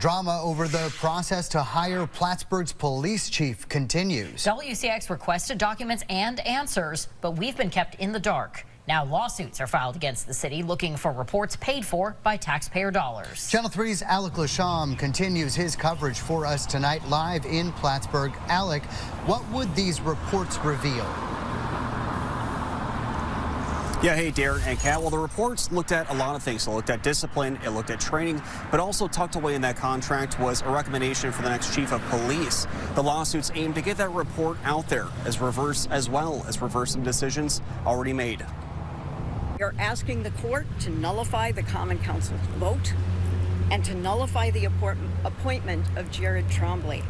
Drama over the process to hire Plattsburgh's police chief continues. WCX requested documents and answers, but we've been kept in the dark. Now lawsuits are filed against the city looking for reports paid for by taxpayer dollars. Channel 3's Alec Lasham continues his coverage for us tonight live in Plattsburgh. Alec, what would these reports reveal? Yeah, hey, Darren and Kat. Well, the reports looked at a lot of things. It looked at discipline, it looked at training, but also tucked away in that contract was a recommendation for the next chief of police. The lawsuits aim to get that report out there as well as reverse some decisions already made. You're asking the court to nullify the Common Council's vote and to nullify the appointment of Jared Trombley.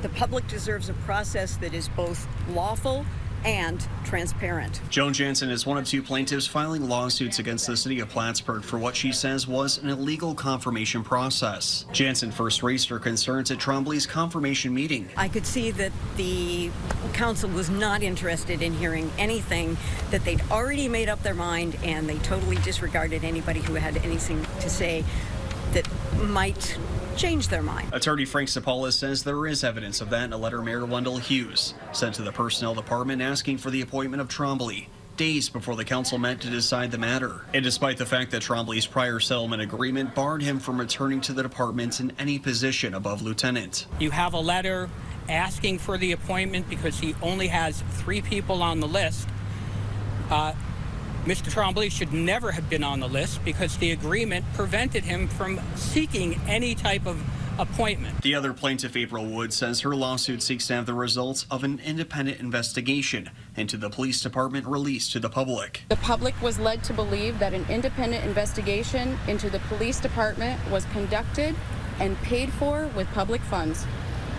The public deserves a process that is both lawful and transparent. Joan Jansen is one of two plaintiffs filing lawsuits against the city of Plattsburgh for what she says was an illegal confirmation process. Jansen first raised her concerns at Trombley's confirmation meeting. I could see that the council was not interested in hearing anything, that they'd already made up their mind, and they totally disregarded anybody who had anything to say that might change their mind. Attorney Frank Sapolis says there is evidence of that in a letter Mayor Wendell Hughes sent to the personnel department asking for the appointment of Trombley days before the council met to decide the matter. And despite the fact that Trombley's prior settlement agreement barred him from returning to the department in any position above lieutenant. You have a letter asking for the appointment because he only has 3 people on the list. Mr. Trombley should never have been on the list because the agreement prevented him from seeking any type of appointment. The other plaintiff, April Wood, says her lawsuit seeks to have the results of an independent investigation into the police department released to the public. The public was led to believe that an independent investigation into the police department was conducted and paid for with public funds.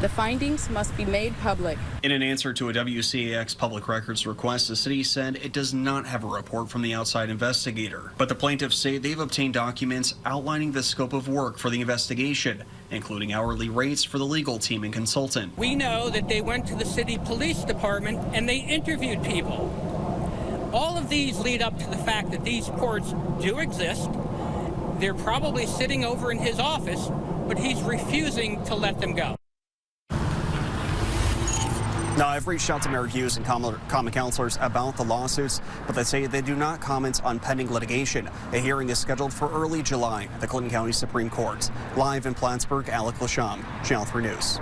The findings must be made public. In an answer to a WCAX public records request, the city said it does not have a report from the outside investigator. But the plaintiffs say they've obtained documents outlining the scope of work for the investigation, including hourly rates for the legal team and consultant. We know that they went to the city police department and they interviewed people. All of these lead up to the fact that these reports do exist. They're probably sitting over in his office, but he's refusing to let them go. Now, I've reached out to Mayor Hughes and common councilors about the lawsuits, but they say they do not comment on pending litigation. A hearing is scheduled for early July at the Clinton County Supreme Court. Live in Plattsburgh, Alec Lasham, Channel 3 News.